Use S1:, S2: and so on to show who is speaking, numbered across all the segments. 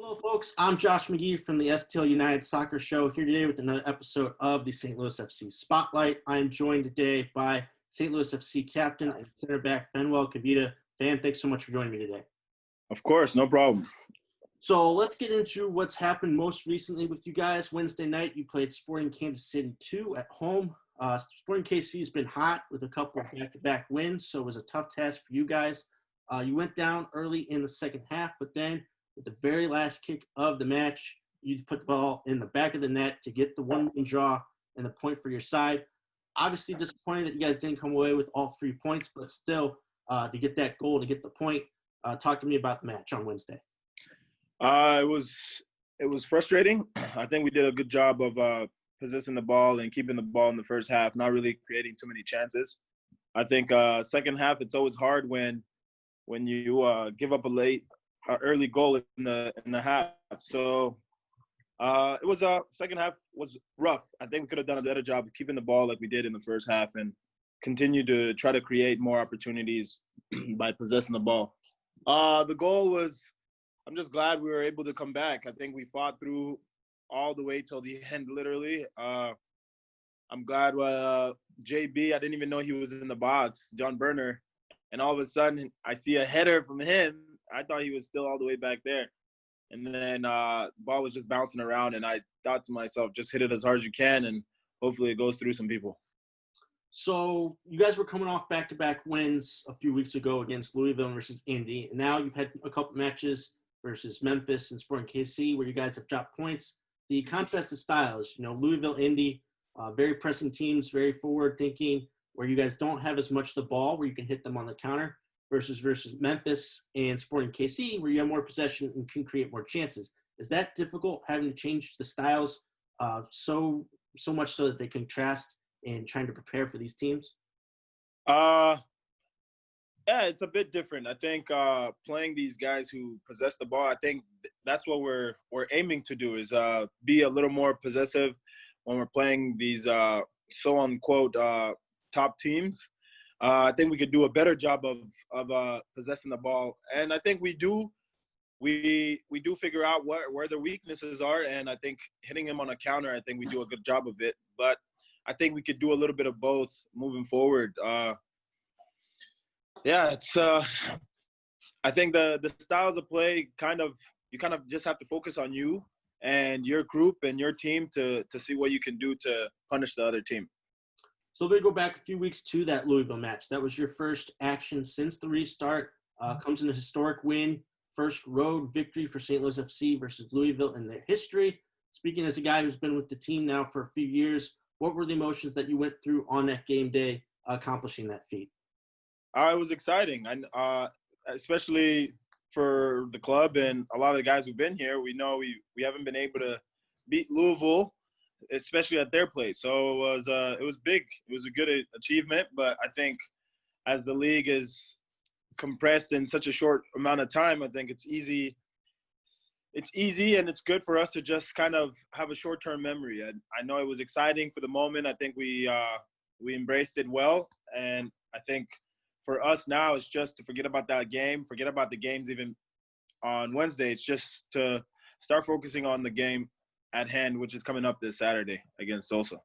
S1: Hello, folks. I'm Josh McGee from the STL United Soccer Show here today with another episode of the St. Louis FC Spotlight. I'm joined today by St. Louis FC captain and center back Phanuel Kavita. Fan, thanks so much for joining me today.
S2: Of course, no problem.
S1: So let's get into what's happened most recently with you guys. Wednesday night, you played Sporting Kansas City 2 at home. Sporting KC has been hot with a couple of back-to-back wins, so it was a tough task for you guys. You went down early in the second half, but then with the very last kick of the match, you put the ball in the back of the net to get the one-win draw and the point for your side. Obviously disappointing that you guys didn't come away with all 3 points, but still to get that goal, to get the point. Talk to me about the match on Wednesday.
S2: It was frustrating. I think we did a good job of possessing the ball and keeping the ball in the first half, not really creating too many chances. I think second half, it's always hard when you give up a early goal in the half. So it was second half was rough. I think we could have done a better job of keeping the ball like we did in the first half and continue to try to create more opportunities by possessing the ball. The goal was, I'm just glad we were able to come back. I think we fought through all the way till the end, literally. I'm glad JB, I didn't even know he was in the box, John Berner, and all of a sudden I see a header from him. I thought he was still all the way back there. And then the ball was just bouncing around, and I thought to myself, just hit it as hard as you can, and hopefully it goes through some people.
S1: So you guys were coming off back-to-back wins a few weeks ago against Louisville versus Indy, and now you've had a couple matches versus Memphis and Sporting KC where you guys have dropped points. The contrast of styles, Louisville, Indy, very pressing teams, very forward-thinking, where you guys don't have as much of the ball where you can hit them on the counter, versus Memphis and Sporting KC, where you have more possession and can create more chances. Is that difficult, having to change the styles so much so that they contrast in trying to prepare for these teams?
S2: Yeah, it's a bit different. I think playing these guys who possess the ball, I think that's what we're aiming to do, is be a little more possessive when we're playing these so unquote top teams. I think we could do a better job of possessing the ball, and I think we do. We do figure out where their weaknesses are, and I think hitting them on a counter, I think we do a good job of it. But I think we could do a little bit of both moving forward. Yeah, it's. I think the styles of play you kind of just have to focus on you and your group and your team to see what you can do to punish the other team.
S1: So we're going to go back a few weeks to that Louisville match. That was your first action since the restart. Comes in a historic win, first road victory for St. Louis FC versus Louisville in their history. Speaking as a guy who's been with the team now for a few years, what were the emotions that you went through on that game day accomplishing that feat?
S2: It was exciting, and especially for the club and a lot of the guys who've been here. We know we haven't been able to beat Louisville, especially at their place. So it was big. It was a good achievement, but I think as the league is compressed in such a short amount of time, I think it's easy and it's good for us to just kind of have a short-term memory. I know it was exciting for the moment. I think we embraced it well, and I think for us now it's just to forget about that game, forget about the games even on Wednesday. It's just to start focusing on the game at hand, which is coming up this Saturday against Tulsa.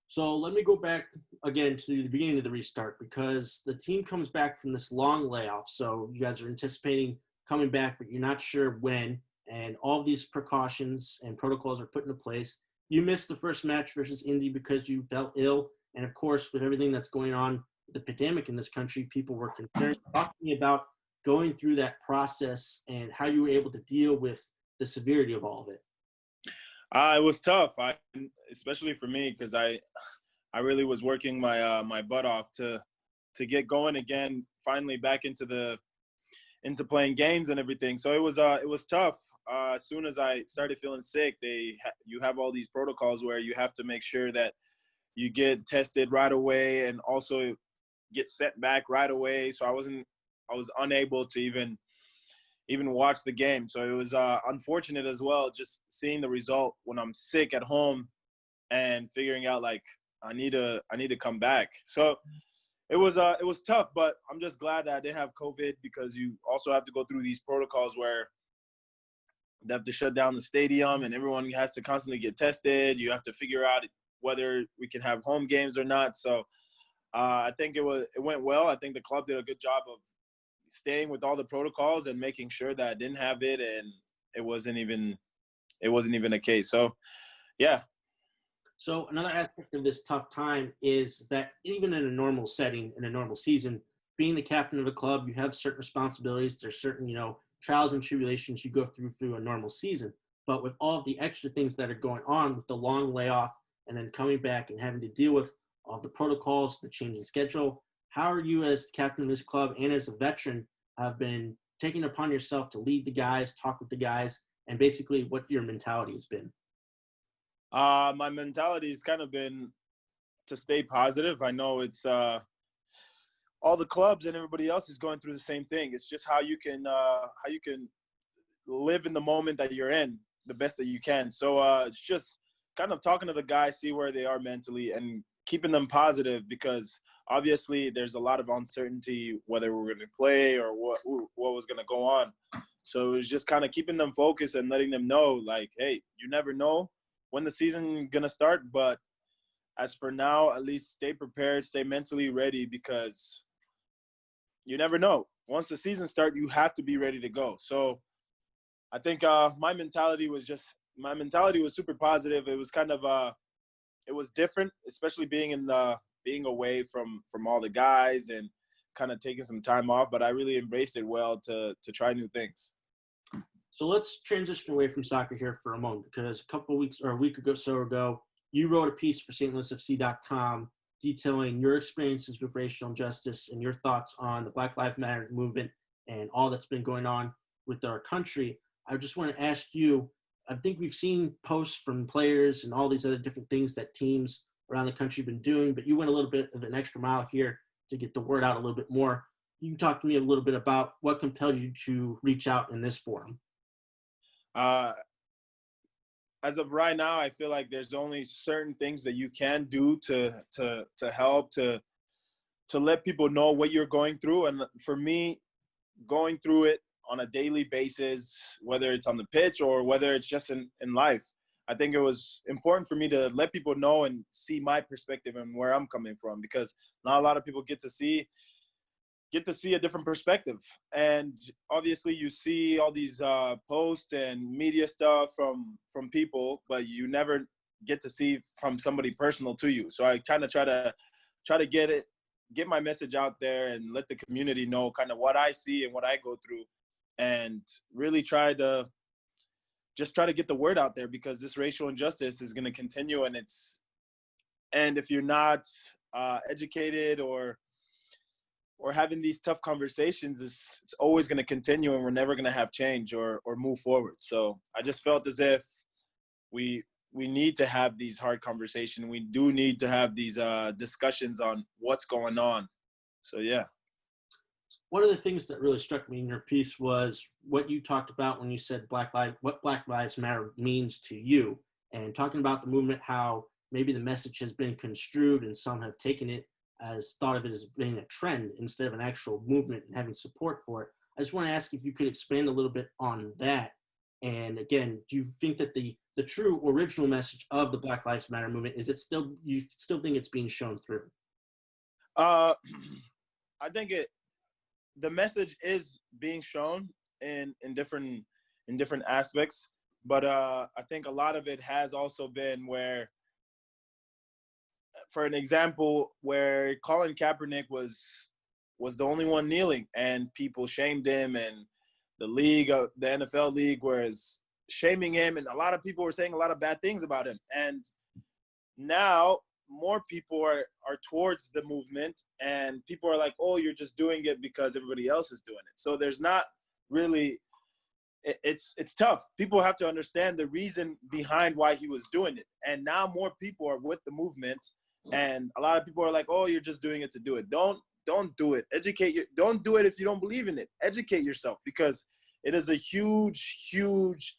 S1: So let me go back again to the beginning of the restart, because the team comes back from this long layoff. So you guys are anticipating coming back, but you're not sure when. And all these precautions and protocols are put into place. You missed the first match versus Indy because you felt ill. And of course, with everything that's going on with the pandemic in this country, people were concerned. Talk to me about going through that process and how you were able to deal with the severity of all of it.
S2: It was tough, especially for me, because I really was working my butt off to get going again, finally back into playing games and everything. So it was tough. As soon as I started feeling sick, you have all these protocols where you have to make sure that you get tested right away and also get sent back right away. So I was unable to even watch the game. So it was unfortunate as well, just seeing the result when I'm sick at home and figuring out like I need to come back. So it was tough, but I'm just glad that I didn't have COVID, because you also have to go through these protocols where They have to shut down the stadium, and everyone has to constantly get tested. You have to figure out whether we can have home games or not. So I think it went well. I think the club did a good job of staying with all the protocols and making sure that I didn't have it, and it wasn't even a case. So yeah.
S1: So another aspect of this tough time is that even in a normal setting, in a normal season, being the captain of the club, you have certain responsibilities. There's certain, trials and tribulations you go through a normal season. But with all of the extra things that are going on with the long layoff and then coming back and having to deal with all the protocols, the changing schedule, how are you as the captain of this club and as a veteran have been taking upon yourself to lead the guys, talk with the guys, and basically what your mentality has been?
S2: My mentality has kind of been to stay positive. I know it's all the clubs and everybody else is going through the same thing. It's just how you can live in the moment that you're in the best that you can. So it's just kind of talking to the guys, see where they are mentally, and keeping them positive, because obviously there's a lot of uncertainty whether we're going to play or what was going to go on. So it's just kind of keeping them focused and letting them know, like, hey, you never know when the season going to start, but as for now, at least stay prepared, stay mentally ready, because you never know. Once the season starts, you have to be ready to go. So I think my mentality was super positive. It was kind of it was different, especially being away from all the guys and kind of taking some time off. But I really embraced it well to try new things.
S1: So let's transition away from soccer here for a moment, because a week ago, you wrote a piece for STLFC.com detailing your experiences with racial injustice and your thoughts on the Black Lives Matter movement and all that's been going on with our country. I just want to ask you, I think we've seen posts from players and all these other different things that teams around the country have been doing, but you went a little bit of an extra mile here to get the word out a little bit more. You can talk to me a little bit about what compelled you to reach out in this forum.
S2: As of right now, I feel like there's only certain things that you can do to help to let people know what you're going through. And for me, going through it on a daily basis, whether it's on the pitch or whether it's just in life, I think it was important for me to let people know and see my perspective and where I'm coming from, because not a lot of people get to see a different perspective. And obviously you see all these posts and media stuff from people, but you never get to see from somebody personal to you. So I kind of try to get my message out there and let the community know kind of what I see and what I go through, and really try to get the word out there, because this racial injustice is going to continue. And if you're not educated or having these tough conversations, it's always going to continue, and we're never going to have change or move forward. So I just felt as if we need to have these hard conversations. We do need to have these discussions on what's going on. So, yeah.
S1: One of the things that really struck me in your piece was what you talked about when you said what Black Lives Matter means to you, and talking about the movement, how maybe the message has been construed and some have taken it thought of it as being a trend instead of an actual movement and having support for it. I just want to ask if you could expand a little bit on that. And again, do you think that the true original message of the Black Lives Matter movement, you still think it's being shown through?
S2: I think the message is being shown in different aspects, but I think a lot of it has also been where, for an example, where Colin Kaepernick was the only one kneeling, and people shamed him, and the NFL league was shaming him, and a lot of people were saying a lot of bad things about him. And now more people are towards the movement, and people are like, oh, you're just doing it because everybody else is doing it. So there's not really, it's tough. People have to understand the reason behind why he was doing it. And now more people are with the movement, and a lot of people are like, oh, you're just doing it to do it. Don't do it. Don't do it if you don't believe in it. Educate yourself, because it is a huge, huge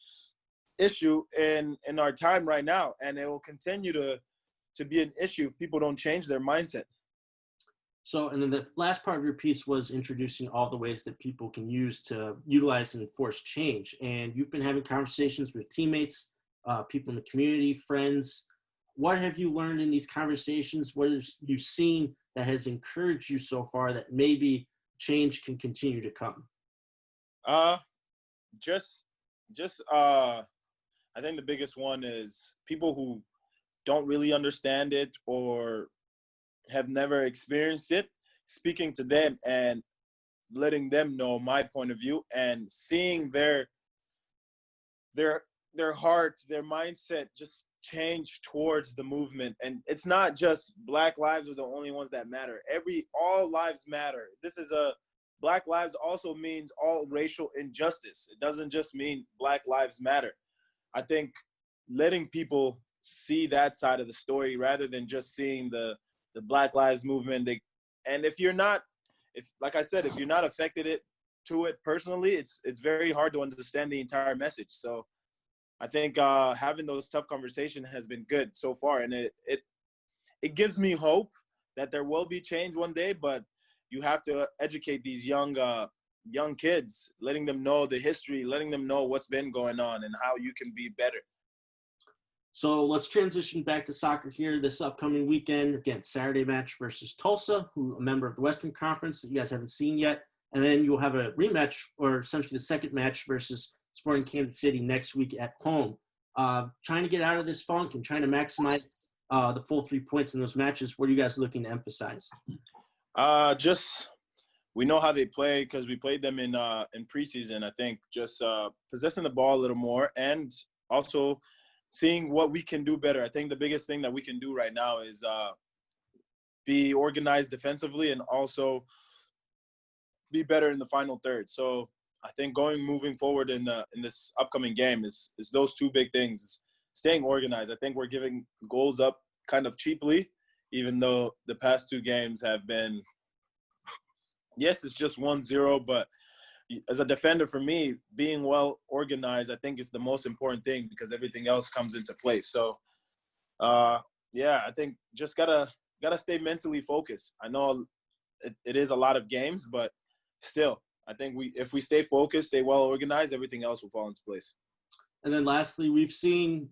S2: issue in our time right now, and it will continue to be an issue if people don't change their mindset.
S1: So, and then the last part of your piece was introducing all the ways that people can use to utilize and enforce change. And you've been having conversations with teammates, people in the community, friends. What have you learned in these conversations? What have you seen that has encouraged you so far that maybe change can continue to come?
S2: Uh, just, I think the biggest one is people who don't really understand it or have never experienced it, speaking to them and letting them know my point of view and seeing their their heart, their mindset just change towards the movement. And it's not just Black lives are the only ones that matter. All lives matter. This is a Black lives also means all racial injustice. It doesn't just mean Black lives matter. I think letting people see that side of the story rather than just seeing the Black Lives Movement. And if you're not, if like I said, if you're not affected to it personally, it's very hard to understand the entire message. So I think having those tough conversations has been good so far, and it gives me hope that there will be change one day. But you have to educate these young kids, letting them know the history, letting them know what's been going on and how you can be better.
S1: So let's transition back to soccer here this upcoming weekend. Again, Saturday match versus Tulsa, who a member of the Western Conference that you guys haven't seen yet. And then you'll have a rematch, or essentially the second match versus Sporting Kansas City next week at home. Trying to get out of this funk and trying to maximize the full 3 points in those matches. What are you guys looking to emphasize?
S2: Just we know how they play because we played them in preseason. I think just possessing the ball a little more and also seeing what we can do better. I think the biggest thing that we can do right now is be organized defensively and also be better in the final third. So I think moving forward in this upcoming game is those two big things. Staying organized. I think we're giving goals up kind of cheaply, even though the past two games have been, yes, it's just 1-0, but as a defender, for me, being well organized, I think is the most important thing because everything else comes into place. So, yeah, I think just gotta stay mentally focused. I know it is a lot of games, but still, I think if we stay focused, stay well organized, everything else will fall into place.
S1: And then lastly, we've seen,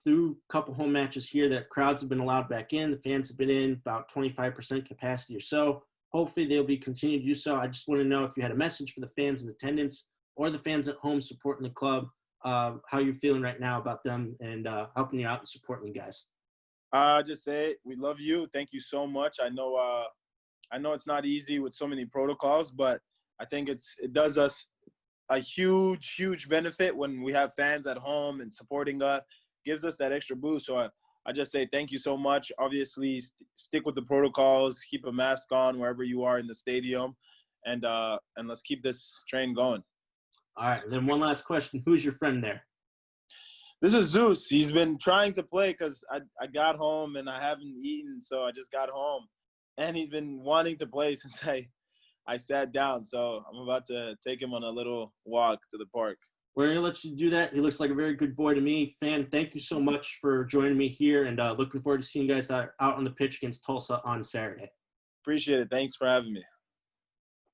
S1: through a couple home matches here that crowds have been allowed back in. The fans have been in about 25% capacity or so. Hopefully they'll be continuing to do so. I just want to know if you had a message for the fans in attendance or the fans at home supporting the club, how you're feeling right now about them and helping you out and supporting you guys.
S2: Just say we love you. Thank you so much. I know it's not easy with so many protocols, but I think it does us a huge benefit when we have fans at home and supporting us, gives us that extra boost. So I just say thank you so much. Obviously, stick with the protocols, keep a mask on wherever you are in the stadium, and let's keep this train going.
S1: All right, and then one last question. Who's your friend there?
S2: This is Zeus. He's been trying to play because I got home and I haven't eaten, so I just got home. And he's been wanting to play since I sat down, so I'm about to take him on a little walk to the park.
S1: We're going to let you do that. He looks like a very good boy to me. Fan, thank you so much for joining me here, and looking forward to seeing you guys out on the pitch against Tulsa on Saturday.
S2: Appreciate it. Thanks for having me.